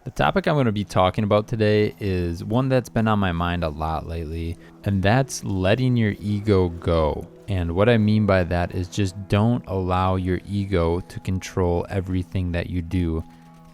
The topic I'm going to be talking about today is one that's been on my mind a lot lately, and that's letting your ego go. And what I mean by that is just don't allow your ego to control everything that you do.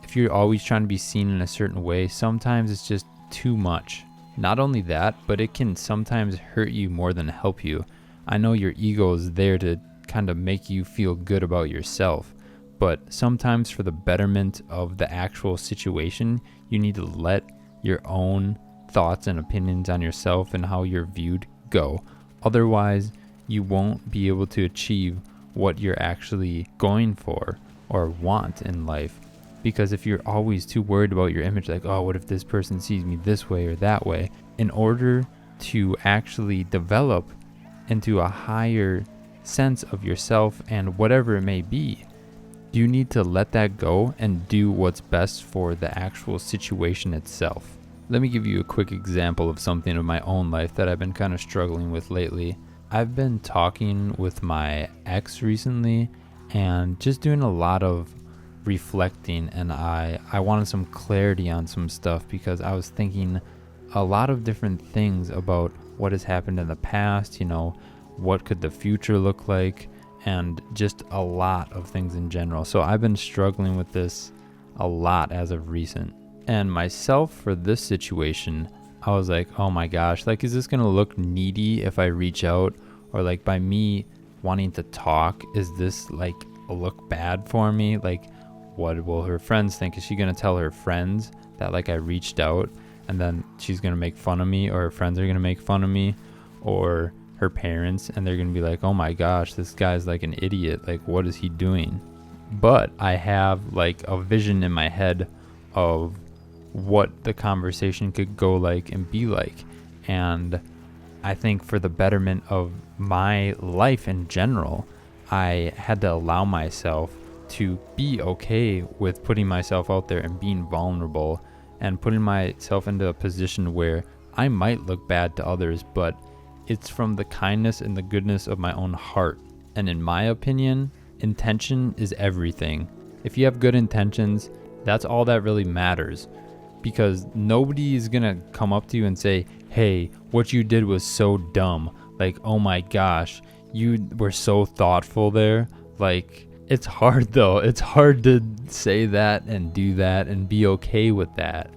If you're always trying to be seen in a certain way, sometimes it's just too much. Not only that, but it can sometimes hurt you more than help you. I know your ego is there to kind of make you feel good about yourself, but sometimes for the betterment of the actual situation, you need to let your own thoughts and opinions on yourself and how you're viewed go. Otherwise, you won't be able to achieve what you're actually going for or want in life. Because if you're always too worried about your image, like, oh, what if this person sees me this way or that way? In order to actually develop into a higher sense of yourself and whatever it may be, you need to let that go and do what's best for the actual situation itself. Let me give you a quick example of something in my own life that I've been kind of struggling with lately. I've been talking with my ex recently and just doing a lot of reflecting, and I wanted some clarity on some stuff because I was thinking a lot of different things about what has happened in the past, what could the future look like, and just a lot of things in general. So I've been struggling with this a lot as of recent. And myself, for this situation, I was like, oh my gosh, like, is this gonna look needy if I reach out? Or like, by me wanting to talk, is this like look bad for me? Like, what will her friends think? Is she gonna tell her friends that like I reached out and then she's gonna make fun of me, or her friends are gonna make fun of me, or her parents, and they're gonna be like, oh my gosh, this guy's like an idiot, like what is he doing? But I have like a vision in my head of what the conversation could go like and be like, and I think for the betterment of my life in general, I had to allow myself to be okay with putting myself out there and being vulnerable and putting myself into a position where I might look bad to others, but it's from the kindness and the goodness of my own heart. And in my opinion, intention is everything. If you have good intentions, that's all that really matters, because nobody is gonna come up to you and say, hey, what you did was so dumb. Like, oh my gosh, you were so thoughtful there. Like, it's hard though. It's hard to say that and do that and be okay with that.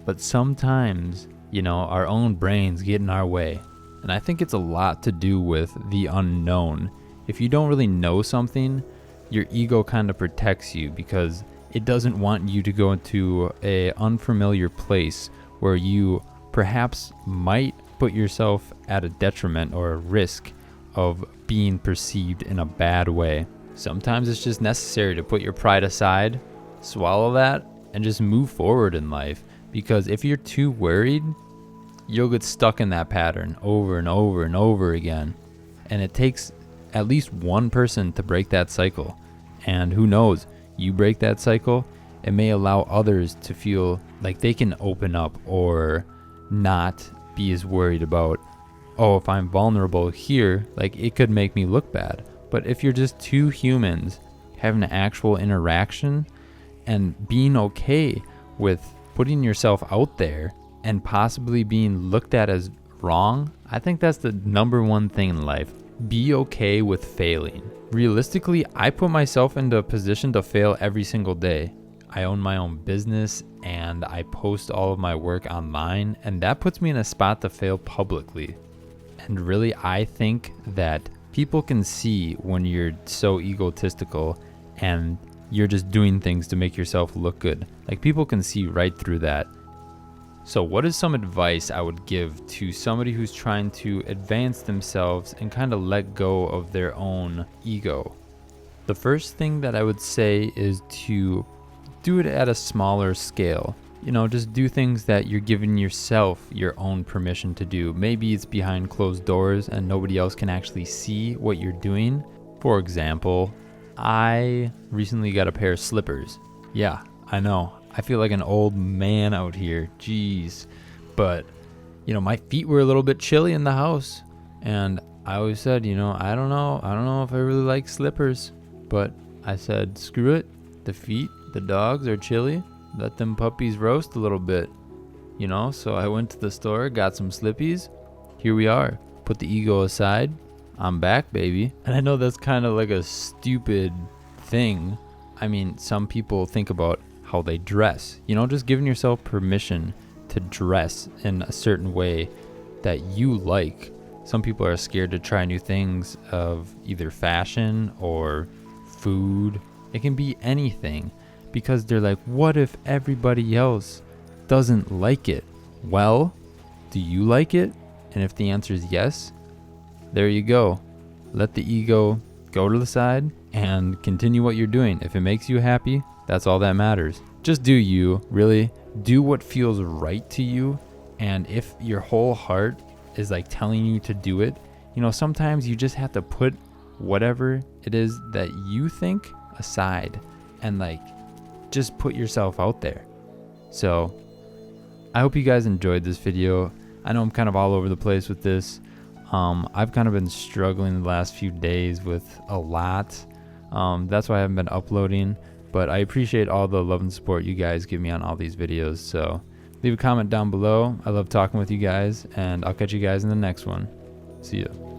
But sometimes, our own brains get in our way. And I think it's a lot to do with the unknown. If you don't really know something, your ego kind of protects you because it doesn't want you to go into an unfamiliar place where you perhaps might put yourself at a detriment or a risk of being perceived in a bad way. Sometimes it's just necessary to put your pride aside, swallow that, and just move forward in life. Because if you're too worried, you'll get stuck in that pattern over and over and over again. And it takes at least one person to break that cycle. And who knows, you break that cycle, it may allow others to feel like they can open up or not be as worried about, oh, if I'm vulnerable here, like it could make me look bad. But if you're just two humans having an actual interaction and being okay with putting yourself out there and possibly being looked at as wrong, I think that's the number one thing in life. Be okay with failing. Realistically, I put myself into a position to fail every single day. I own my own business and I post all of my work online, and that puts me in a spot to fail publicly. And really, I think that people can see when you're so egotistical and you're just doing things to make yourself look good. Like, people can see right through that. So what is some advice I would give to somebody who's trying to advance themselves and kind of let go of their own ego? The first thing that I would say is to do it at a smaller scale. Just do things that you're giving yourself your own permission to do. Maybe it's behind closed doors and nobody else can actually see what you're doing. For example, I recently got a pair of slippers. Yeah, I know. I feel like an old man out here. Jeez. But, my feet were a little bit chilly in the house. And I always said, I don't know if I really like slippers. But I said, screw it. The feet, the dogs are chilly. let them puppies roast a little bit, you know? So I went to the store, got some Slippies. Here we are. Put the ego aside. I'm back, baby. And I know that's kind of like a stupid thing. I mean, some people think about how they dress, you know, just giving yourself permission to dress in a certain way that you like. Some people are scared to try new things of either fashion or food. It can be anything because they're like, what if everybody else doesn't like it? Well, do you like it? And if the answer is yes, there you go. Let the ego go to the side and continue what you're doing. If it makes you happy, that's all that matters. Just do you, really. Do what feels right to you. And if your whole heart is like telling you to do it, you know, sometimes you just have to put whatever it is that you think aside and like just put yourself out there. So I hope you guys enjoyed this video. I know I'm kind of all over the place with this. I've kind of been struggling the last few days with a lot. That's why I haven't been uploading, but I appreciate all the love and support you guys give me on all these videos. So leave a comment down below. I love talking with you guys, and I'll catch you guys in the next one. See ya.